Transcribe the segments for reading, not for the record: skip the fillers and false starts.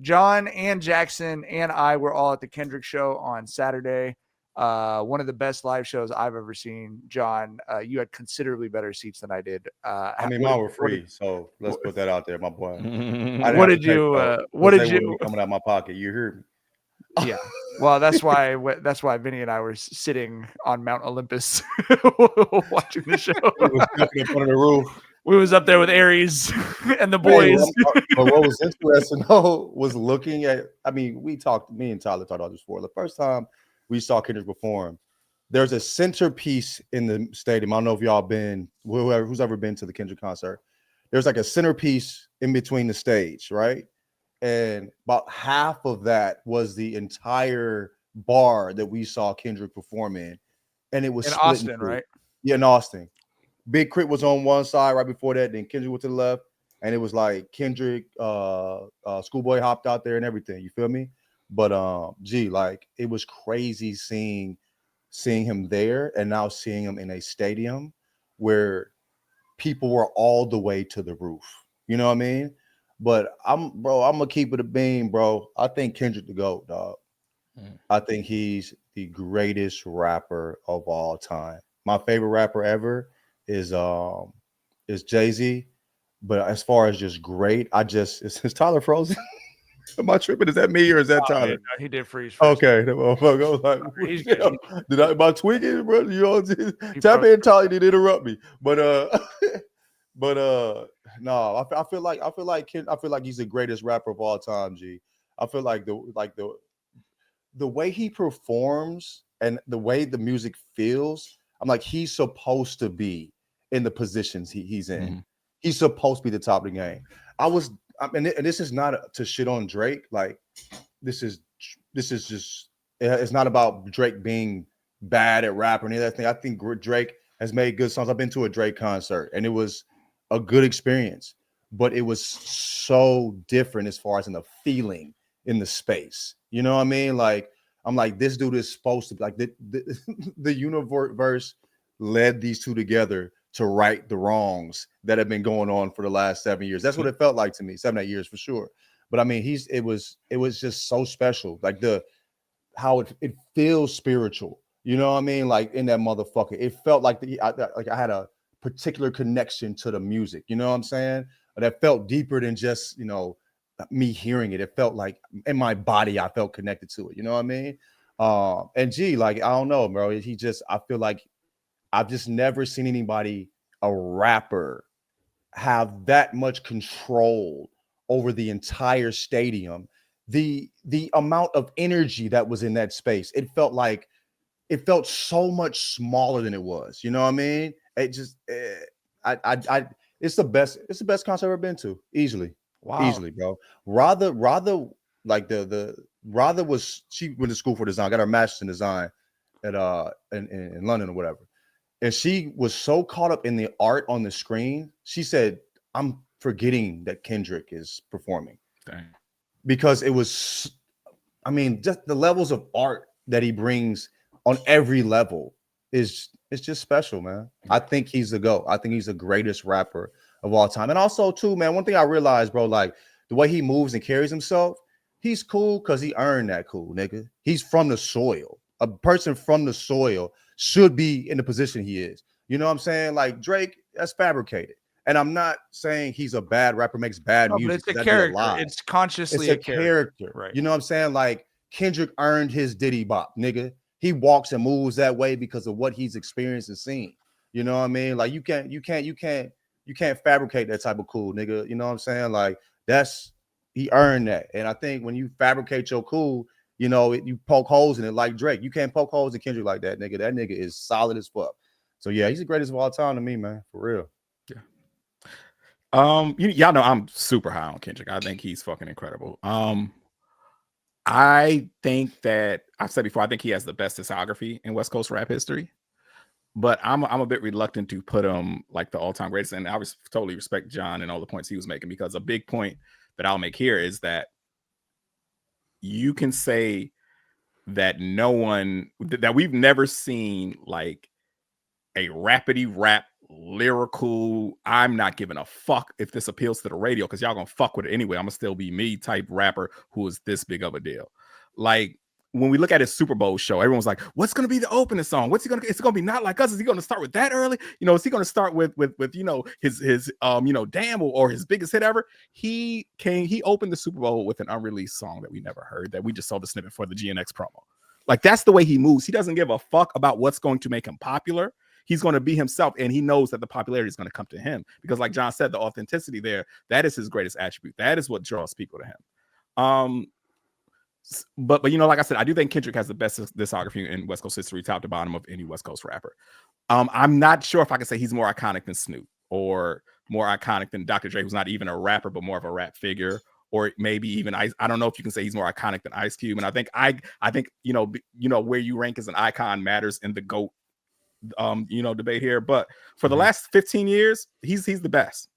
John and Jackson and I were all at the Kendrick show on Saturday. One of the best live shows I've ever seen. John, you had considerably better seats than I did. I mean, mine were free, so let's put that out there, my boy. What did you? What did you? Coming out my pocket, you heard me? Yeah. Well, that's why Vinny and I were sitting on Mount Olympus watching the show. We was looking up under the roof. We was up there with Aries and the boys. But what was interesting though was looking at. I mean, me and Tyler talked about this before. The first time we saw Kendrick perform, there's a centerpiece in the stadium. I don't know if y'all been, who's ever been to the Kendrick concert. There's like a centerpiece in between the stage, right? And about half of that was the entire bar that we saw Kendrick perform in. And it was in Austin, right? Yeah, in Austin. Big Crit was on one side right before that, then Kendrick went to the left, and it was like Kendrick, Schoolboy hopped out there and everything. You feel me? But like it was crazy seeing him there and now seeing him in a stadium where people were all the way to the roof. You know what I mean? But I'm gonna keep it a beam, bro. I think Kendrick the GOAT, dog. I think he's the greatest rapper of all time. My favorite rapper ever is Jay-Z. But as far as just great, is Tyler frozen? Am I tripping? Is that me or is that Tyler? No, he did freeze. Okay, the motherfucker. I was like, am I tweaking, bro? You know, tap in, Tyler. Did interrupt me, but no. I feel like he's the greatest rapper of all time. G. I feel like the way he performs and the way the music feels. I'm like, he's supposed to be in the positions he's in. Mm-hmm. He's supposed to be the top of the game. And this is not to shit on Drake. Like, this is just, it's not about Drake being bad at rap or any of that thing. I think Drake has made good songs. I've been to a Drake concert and it was a good experience, but it was so different as far as in the feeling in the space. You know what I mean? Like, I'm like, this dude is supposed to be like the universe led these two together to right the wrongs that have been going on for the last 7 years. That's what it felt like to me, 7-8 years for sure. But I mean, it was just so special. Like how it feels spiritual. You know what I mean? Like in that motherfucker, it felt like I had a particular connection to the music. You know what I'm saying? That felt deeper than just, me hearing it. It felt like in my body, I felt connected to it. You know what I mean? And G, like, I don't know, bro. I feel like I've just never seen anybody, a rapper, have that much control over the entire stadium. The amount of energy that was in that space, it felt so much smaller than it was. You know what I mean? It just, it's the best concert I've ever been to, easily. Wow. Easily, bro. Rather like she went to school for design, got her master's in design at in London or whatever. And she was so caught up in the art on the screen, she said, I'm forgetting that Kendrick is performing. Dang. Because it was, just the levels of art that he brings on every level it's just special, man. I think he's the GOAT. I think he's the greatest rapper of all time. And also, too, man, one thing I realized, bro, like the way he moves and carries himself, he's cool because he earned that cool, nigga. He's from the soil. A person from the soil should be in the position he is. You know what I'm saying? Like Drake, that's fabricated. And I'm not saying he's a bad rapper, makes bad music. But it's a character. It's consciously a character. Right. You know what I'm saying? Like Kendrick earned his Diddy Bop, nigga. He walks and moves that way because of what he's experienced and seen. You know what I mean? Like you can't fabricate that type of cool, nigga. You know what I'm saying? Like he earned that. And I think when you fabricate your cool, you poke holes in it like Drake. You can't poke holes in Kendrick like that, nigga. That nigga is solid as fuck. So yeah, he's the greatest of all time to me, man. For real. Yeah. Y'all know I'm super high on Kendrick. I think he's fucking incredible. I think that I've said before, I think he has the best discography in West Coast rap history. But I'm a bit reluctant to put him like the all-time greatest. And I totally respect John and all the points he was making, because a big point that I'll make here is that you can say that that we've never seen like a rapidy rap lyrical, I'm not giving a fuck if this appeals to the radio because y'all gonna fuck with it anyway. I'm gonna still be me type rapper who is this big of a deal. Like when we look at his Super Bowl show, everyone's like, what's gonna be the opening song? What's he gonna, it's gonna be Not Like Us? Is he gonna start with that early? You know, is he gonna start with you know, his you know, Damn or his biggest hit ever? He opened the Super Bowl with an unreleased song that we never heard, that we just saw the snippet for the GNX promo. Like that's the way he moves. He doesn't give a fuck about what's going to make him popular. He's going to be himself, and he knows that the popularity is going to come to him because, like John said, the authenticity there, that is his greatest attribute. That is what draws people to him. But you know, like I said, I do think Kendrick has the best discography in West Coast history, top to bottom, of any West Coast rapper. I'm not sure if I can say he's more iconic than Snoop or more iconic than Dr. Dre, who's not even a rapper but more of a rap figure, or maybe even I don't know if you can say he's more iconic than Ice Cube. And I think you know where you rank as an icon matters in the GOAT you know, debate here. But for the last 15 years, he's the best.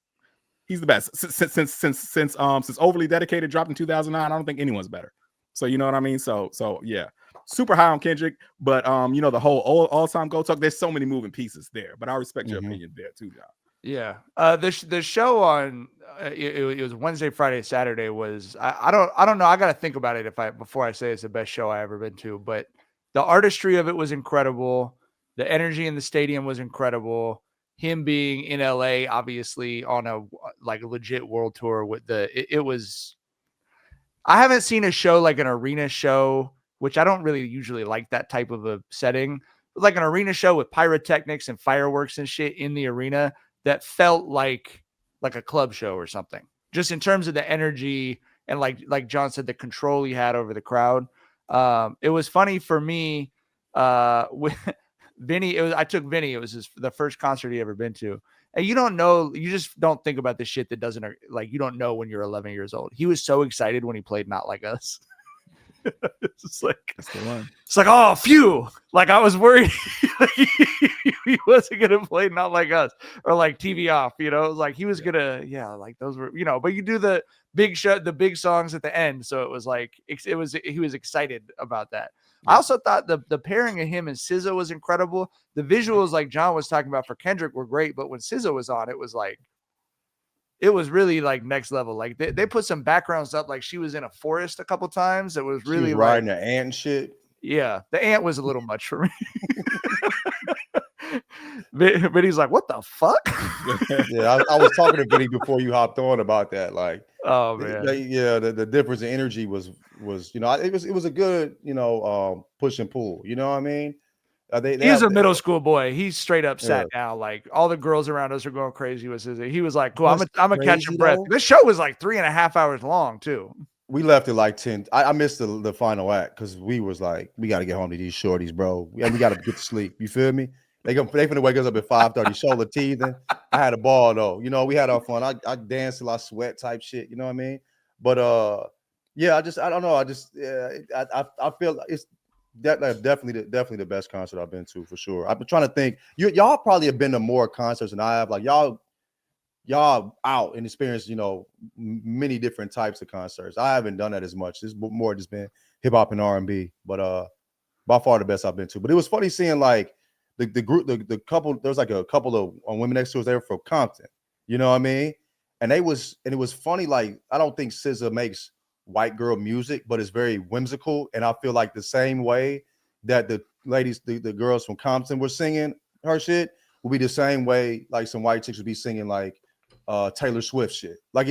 He's the best since Overly Dedicated dropped in 2009. I don't think anyone's better. So you know what I mean. So yeah, super high on Kendrick. But you know, the whole all-time GOAT talk. There's so many moving pieces there. But I respect your opinion there too, John. Yeah. The show on it was Wednesday, Friday, Saturday was I don't know. I got to think about it before I say it's the best show I ever been to. But the artistry of it was incredible. The energy in the stadium was incredible. Him being in LA, obviously on a like a legit world tour with it was. I haven't seen a show like an arena show, which I don't really usually like that type of a setting, but like an arena show with pyrotechnics and fireworks and shit in the arena that felt like a club show or something. Just in terms of the energy and like John said, the control he had over the crowd. It was funny for me with Vinny. I took Vinny. It was the first concert he ever been to. And you don't know, you just don't think about the shit that doesn't, like, you don't know when you're 11 years old. He was so excited when he played Not Like Us. It's like, that's the one. It's like, oh, phew. Like, I was worried he wasn't going to play Not Like Us or like TV Off, you know, like he was going to, like those were, you know, but you do the big show, the big songs at the end. So it was like, he was excited about that. I also thought the pairing of him and SZA was incredible. The visuals, like John was talking about for Kendrick, were great, but when SZA was on, it was really like next level. Like they put some backgrounds up, like she was in a forest a couple times. It was really riding the ant and shit. Yeah, the ant was a little much for me. But he's like, what the fuck? Yeah, I was talking to Vinny before you hopped on about that. Like, oh man, the difference in energy was you know, it was a good, you know, push and pull. You know what I mean? He's a middle school boy. He straight up sat down. Like all the girls around us are going crazy with his. He was like, "Cool, I'm gonna catch your breath." This show was like 3.5 hours long too. We left at like 10. I missed the final act because we was like, we got to get home to these shorties, bro. We got to get to sleep. You feel me? They finna wake us up at 5:30. Shoulder teething. I had a ball though. You know, we had our fun. I danced till I sweat type shit. You know what I mean? But yeah, I don't know. I feel it's definitely the best concert I've been to for sure. I've been trying to think. Y'all probably have been to more concerts than I have. Like y'all out and experienced, you know, many different types of concerts. I haven't done that as much. It's more just been hip hop and R&B. But by far the best I've been to. But it was funny seeing like the group, the couple. There was like a couple of women next to us. They were from Compton. You know what I mean? And it was funny. Like I don't think SZA makes white girl music, but it's very whimsical. And I feel like the same way that the ladies, the girls from Compton were singing her shit will be the same way like some white chicks would be singing like Taylor Swift shit. Like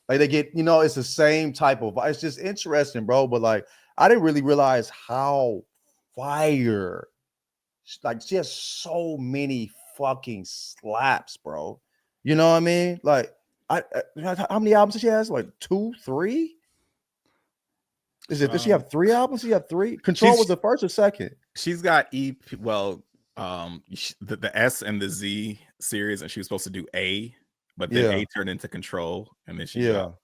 they get, you know, it's the same type of, it's just interesting, bro. But like I didn't really realize how fire, like she has so many fucking slaps, bro. You know what I mean? Like how many albums does she has? Like 2, 3? Does she have 3 albums? She have 3? Control was the first or second? She's got EP. Well, the S and the Z series, and she was supposed to do A, but then A turned into Control, and then she got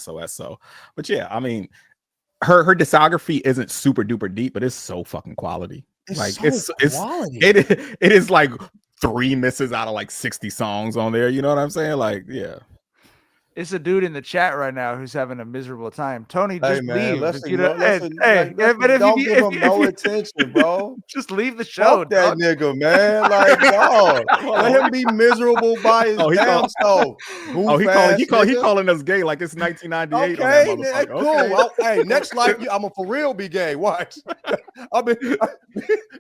SOS. So, but yeah, I mean, her discography isn't super duper deep, but it's so fucking quality. It's quality. It is like 3 misses out of like 60 songs on there. You know what I'm saying? Like, yeah. It's a dude in the chat right now who's having a miserable time. Tony, Hey just man, leave. listen, You know, listen, hey, but if don't you, give him no attention, bro. just leave the show. Fuck that dog. nigga, man. Like, dog, let him be miserable by his Oh, he damn self. Oh, he calling us gay like it's 1998 on that Okay, motherfucker. cool. Okay. Well, hey, next life, I'm a for real be gay. Watch. I've been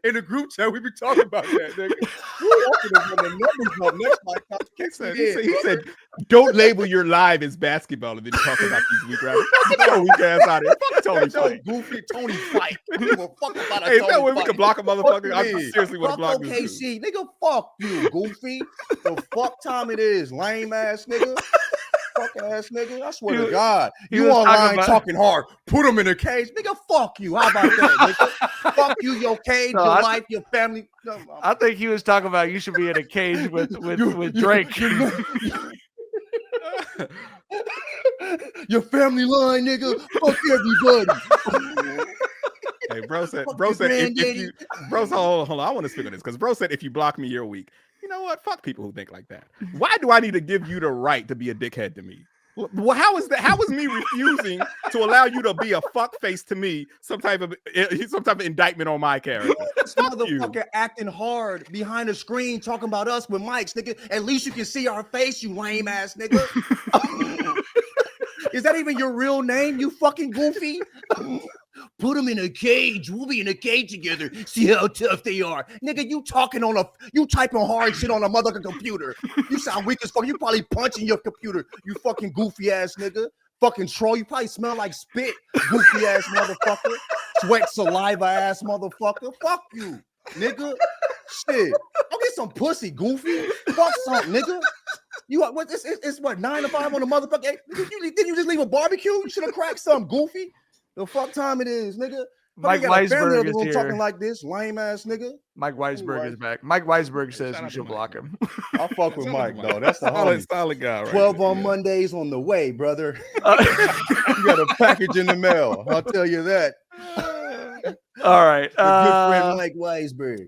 in the group chat. We be talking about that, nigga. We're opening when the numbers up. Next life, He said, don't label your live as basketball and then talk about these weak rappers. Get your weak ass out of here. Fuck Tony Fight. Goofy Tony Fight. Give a fuck about a Hey, is that Tony way we Fight. can block a motherfucker? I me. seriously want to block Fuck this dude. OKC, nigga. Fuck you, Goofy. The fuck time it is, lame ass nigga. Fuck ass nigga. I swear to God. he You was online talking hard. Put him in a cage. Nigga, fuck you. How about that, nigga? Fuck you, your cage, No, your I- life, your family. No, I think he was talking about you should be in a cage with Drake. Your family line, nigga. Fuck everybody. Hey, bro said, Fuck bro your said, if granddaddy. you, bro, hold on, I want to speak on this because bro said, if you block me, you're weak. You know what? Fuck people who think like that. Why do I need to give you the right to be a dickhead to me? Well, how is that? How is me refusing to allow you to be a fuck face to me some type of indictment on my character? This Fuck motherfucker you. acting hard behind the screen talking about us with mics, nigga. At least you can see our face, you lame ass nigga. Is that even your real name, you fucking goofy? Put them in a cage. We'll be in a cage together. See how tough they are. Nigga, you typing hard shit on a motherfucking computer. You sound weak as fuck. You probably punching your computer, you fucking goofy ass nigga. Fucking troll. You probably smell like spit, goofy ass motherfucker. Sweat saliva ass motherfucker. Fuck you, nigga. Shit. I'll get some pussy, goofy. Fuck something, nigga. You what? It's what 9 to 5 on the motherfucker. Hey, didn't you just leave a barbecue? You should have cracked something, goofy. The fuck time it is, nigga. Mike Weisberg is here. Talking like this, lame ass nigga. Mike Weisberg is back. Mike Weisberg says you should block him. I fuck with Mike though. That's the homie. Solid guy, right? 12 on Mondays on the way, brother. You got a package in the mail. I'll tell you that. All right. Your good friend Mike Weisberg.